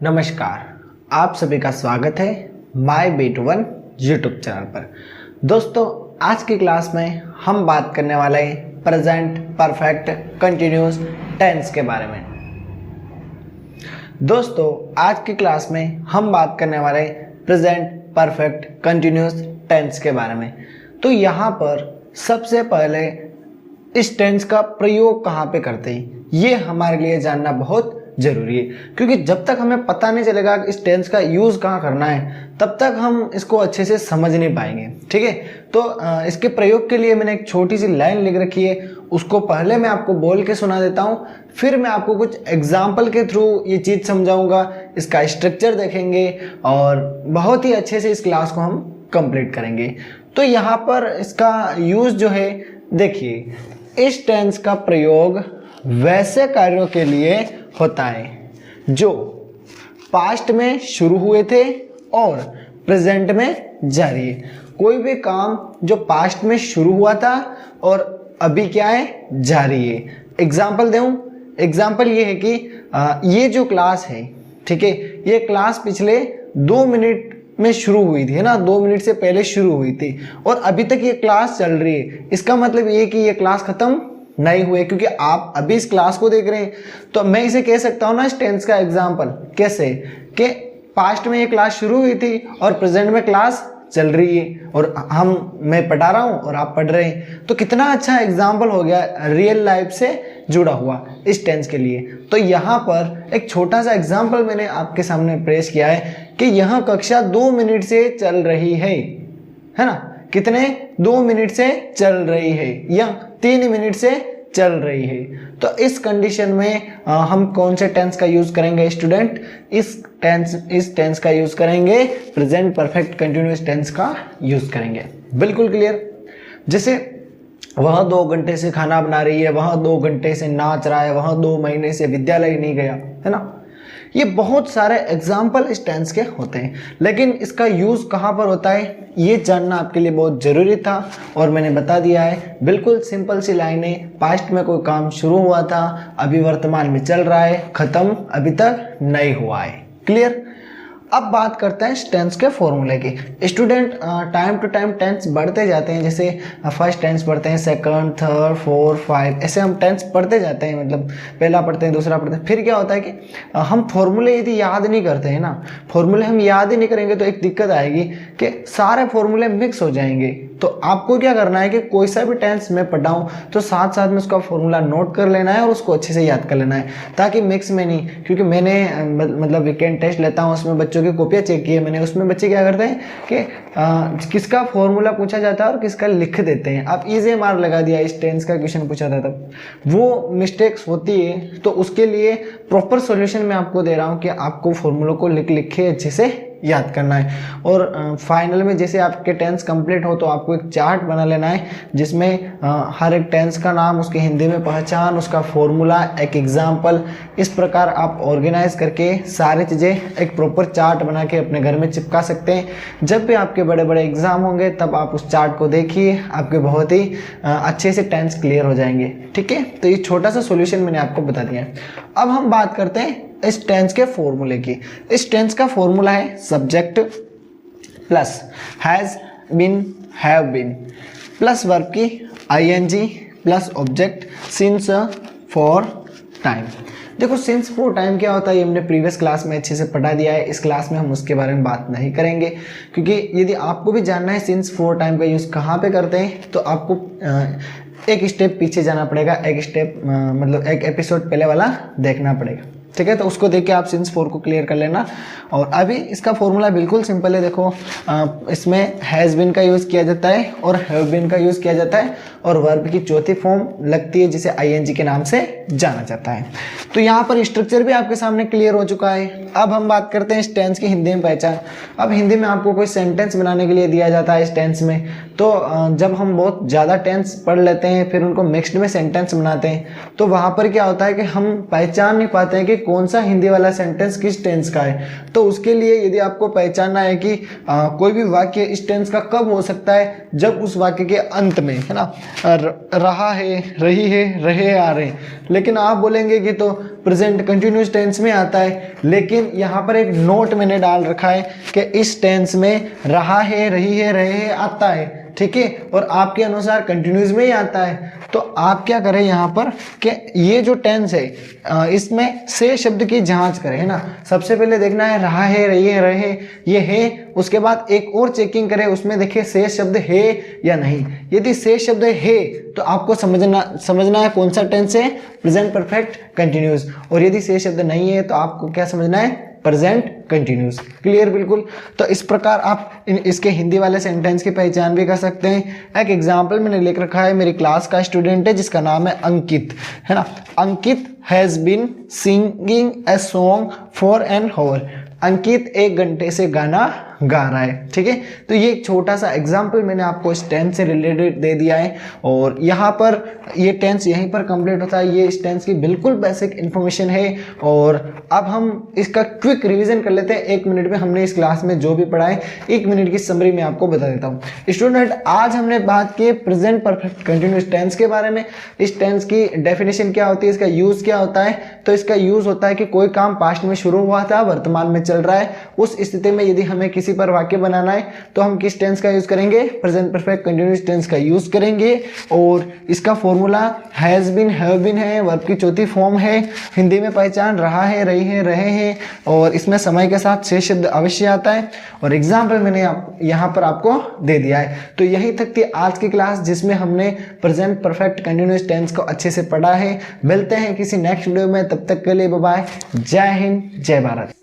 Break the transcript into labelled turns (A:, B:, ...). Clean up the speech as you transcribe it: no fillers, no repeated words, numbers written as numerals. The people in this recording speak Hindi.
A: नमस्कार, आप सभी का स्वागत है my beat one YouTube channel पर। दोस्तों, आज की क्लास में हम बात करने वाले हैं प्रेजेंट परफेक्ट कंटिन्यूअस टेंस के बारे में। दोस्तों, आज की क्लास में हम बात करने वाले हैं प्रेजेंट परफेक्ट कंटिन्यूअस टेंस के बारे में। तो यहाँ पर सबसे पहले इस टेंस का प्रयोग कहाँ पे करते हैं, ये हमारे लिए जानना बहुत जरूरी है, क्योंकि जब तक हमें पता नहीं चलेगा कि इस टेंस का यूज कहाँ करना है तब तक हम इसको अच्छे से समझ नहीं पाएंगे। ठीक है, तो इसके प्रयोग के लिए मैंने एक छोटी सी लाइन लिख रखी है, उसको पहले मैं आपको बोल के सुना देता हूँ, फिर मैं आपको कुछ एग्जाम्पल के थ्रू ये चीज़ समझाऊंगा, इसका स्ट्रक्चर देखेंगे और बहुत ही अच्छे से इस क्लास को हम कंप्लीट करेंगे। तो यहाँ पर इसका यूज जो है, देखिए, इस टेंस का प्रयोग वैसे कार्यों के लिए होता है जो पास्ट में शुरू हुए थे और प्रेजेंट में जारी है। कोई भी काम जो पास्ट में शुरू हुआ था और अभी क्या है, जारी है। एग्जाम्पल दूं, एग्जाम्पल ये है कि ये जो क्लास है, ठीक है, ये क्लास पिछले 2 मिनट में शुरू हुई थी, है ना, 2 मिनट से पहले शुरू हुई थी और अभी तक ये क्लास चल रही है। इसका मतलब ये कि ये क्लास खत्म नहीं हुए, क्योंकि आप अभी इस क्लास को देख रहे हैं। तो मैं इसे कह सकता हूं ना, इस टेंस का एग्जाम्पल कैसे, कि पास्ट में ये क्लास शुरू हुई थी और प्रेजेंट में क्लास चल रही है और मैं पढ़ा रहा हूं और आप पढ़ रहे हैं। तो कितना अच्छा एग्जाम्पल हो गया रियल लाइफ से जुड़ा हुआ इस टेंस के लिए। तो यहाँ पर एक छोटा सा एग्जाम्पल मैंने आपके सामने पेश किया है कि यह कक्षा 2 मिनट से चल रही है ना, कितने, 2 मिनट से चल रही है या 3 मिनट से चल रही है। तो इस कंडीशन में हम कौन से टेंस का यूज करेंगे स्टूडेंट, इस टेंस का यूज करेंगे, प्रेजेंट परफेक्ट कंटिन्यूअस टेंस का यूज करेंगे। बिल्कुल क्लियर। जैसे वह 2 घंटे से खाना बना रही है, वह 2 घंटे से नाच रहा है, वह 2 महीने से विद्यालय नहीं गया, है ना। ये बहुत सारे एग्जाम्पल इस टेंस के होते हैं, लेकिन इसका यूज़ कहाँ पर होता है ये जानना आपके लिए बहुत ज़रूरी था और मैंने बता दिया है। बिल्कुल सिंपल सी लाइनें, पास्ट में कोई काम शुरू हुआ था, अभी वर्तमान में चल रहा है, ख़त्म अभी तक नहीं हुआ है। क्लियर। अब बात करते हैं टेंस के फॉर्मूले की। Student, time to time tense बढ़ते जाते हैं, जैसे फर्स्ट टेंस पढ़ते हैं, सेकंड, थर्ड, फोर्थ, 5, ऐसे हम टेंस पढ़ते जाते हैं, मतलब पहला पढ़ते हैं, दूसरा पढ़ते हैं। फिर क्या होता है कि हम फॉर्मूले यदि याद नहीं करते हैं ना, फॉर्मूले हम याद ही नहीं करेंगे तो एक दिक्कत आएगी कि सारे फॉर्मूले मिक्स हो जाएंगे। तो आपको क्या करना है कि कोई सा भी टेंस मैं पढ़ाऊँ तो साथ साथ में उसका फॉर्मूला नोट कर लेना है और उसको अच्छे से याद कर लेना है, ताकि मिक्स में नहीं, क्योंकि मैंने मतलब वीकेंड टेस्ट लेता हूँ, उसमें बच्चों की कॉपियाँ चेक की है मैंने, उसमें बच्चे क्या करते हैं कि किसका फॉर्मूला पूछा जाता है और किसका लिख देते हैं। आप इजी मार्क लगा दिया, इस टेंस का क्वेश्चन पूछा था तब, वो मिस्टेक्स होती है। तो उसके लिए प्रॉपर सॉल्यूशन मैं आपको दे रहा हूँ कि आपको फॉर्मूलों को लिख के अच्छे से याद करना है। और फाइनल में जैसे आपके टेंस कंप्लीट हो तो आपको एक चार्ट बना लेना है, जिसमें हर एक टेंस का नाम, उसके हिंदी में पहचान, उसका फॉर्मूला, एक एग्जाम्पल, इस प्रकार आप ऑर्गेनाइज करके सारी चीज़ें एक प्रॉपर चार्ट बना के अपने घर में चिपका सकते हैं। जब भी आपके बड़े बड़े एग्जाम होंगे तब आप उस चार्ट को देखिए, आपके बहुत ही अच्छे से टेंस क्लियर हो जाएंगे। ठीक है, तो ये छोटा सा सोल्यूशन मैंने आपको बता दिया है। अब हम बात करते हैं इस टेंस के फॉर्मूले की। इस टेंस का फॉर्मूला है subject plus has been, have been, plus verb की ing plus object since, for, time. देखो, सिंस फॉर टाइम क्या होता है ये हमने प्रीवियस क्लास में अच्छे से पढ़ा दिया है। इस क्लास में हम उसके बारे में बात नहीं करेंगे, क्योंकि यदि आपको भी जानना है सिंस फॉर टाइम का यूज़ कहाँ पे करते हैं तो आपको एक स्टेप पीछे जाना पड़ेगा, एक स्टेप मतलब एक एपिसोड पहले वाला देखना पड़ेगा। ठीक है, तो उसको देख के आप सिंस 4 को क्लियर कर लेना। और अभी इसका फॉर्मूला बिल्कुल सिंपल है। देखो, इसमें हैज़ बीन का यूज़ किया जाता है और हैव बीन का यूज़ किया जाता है और वर्ब की चौथी फॉर्म लगती है जिसे ing के नाम से जाना जाता है। तो यहाँ पर स्ट्रक्चर भी आपके सामने क्लियर हो चुका है। अब हम बात करते हैं इस टेंस की हिंदी में पहचान। अब हिंदी में आपको कोई सेंटेंस बनाने के लिए दिया जाता है इस टेंस में, तो जब हम बहुत ज़्यादा टेंस पढ़ लेते हैं फिर उनको मिक्स्ड में सेंटेंस बनाते हैं तो वहाँ पर क्या होता है कि हम पहचान नहीं पाते हैं कि कौन सा हिंदी वाला सेंटेंस किस टेंस का है। तो उसके लिए यदि आपको पहचानना है कि कोई भी वाक्य इस टेंस का कब हो सकता है, जब उस वाक्य के अंत में, है ना, रहा है, रही है, रहे, आ रहे, लेकिन आप बोलेंगे कि तो प्रेजेंट कंटिन्यूस टेंस में आता है, लेकिन यहाँ पर एक नोट मैंने डाल रखा है कि इस टेंस में रहा है, रही है, रहे है आता है, ठीक है, और आपके अनुसार कंटिन्यूस में ही आता है। तो आप क्या करें यहाँ पर कि ये जो टेंस है इसमें से शब्द की जांच करें, है ना। सबसे पहले देखना है रहा है, रही है, रहे, ये है, उसके बाद एक और चेकिंग करें, उसमें देखिए से शब्द है या नहीं। यदि से शब्द है तो आपको समझना है कौन सा टेंस है, प्रेजेंट परफेक्ट कंटिन्यूस, और यदि से शब्द नहीं है तो आपको क्या समझना है, प्रेजेंट कंटिन्यूस। क्लियर बिल्कुल। तो इस प्रकार आप इसके हिंदी वाले सेंटेंस की पहचान भी कर सकते हैं। एक एग्जांपल मैंने लिख रखा है, मेरी क्लास का स्टूडेंट है जिसका नाम है अंकित, है ना। Ankit has been singing a song for an hour. Ankit 1 घंटे से गाना गा रहा है, ठीक है। तो ये एक छोटा सा एग्जाम्पल मैंने आपको इस टेंस से रिलेटेड दे दिया है, और यहाँ पर ये टेंस यहीं पर कंप्लीट होता है। ये इस टेंस की बिल्कुल बेसिक इन्फॉर्मेशन है, और अब हम इसका क्विक रिवीजन कर लेते हैं। 1 मिनट में हमने इस क्लास में जो भी पढ़ा है 1 मिनट की समरी में आपको बता देता हूँ। स्टूडेंट, आज हमने बात की प्रेजेंट परफेक्ट कंटिन्यूस टेंस के बारे में। इस टेंस की डेफिनेशन क्या होती है, इसका यूज क्या होता है। तो इसका यूज होता है कि कोई काम पास्ट में शुरू हुआ था, वर्तमान में चल रहा है, उस स्थिति में यदि हमें किसी पर वाक्य बनाना है तो हम किस टेंस का यूज करेंगे, प्रेजेंट परफेक्ट कंटीन्यूअस टेंस का यूज करेंगे। और इसका formula has been, have been है, वर्ब की चौथी फॉर्म है। हिंदी में पहचान रहा है, रही है, रहे हैं, और इसमें समय के साथ से शब्द अवश्य आता है, और एग्जाम्पल मैंने यहाँ पर आपको दे दिया है। तो यही तक थी आज की क्लास, जिसमें हमने प्रेजेंट परफेक्ट कंटीन्यूअस टेंस को अच्छे से पढ़ा है। मिलते हैं किसी नेक्स्ट वीडियो में, तब तक के लिए बाय बाय। जय हिंद, जय भारत।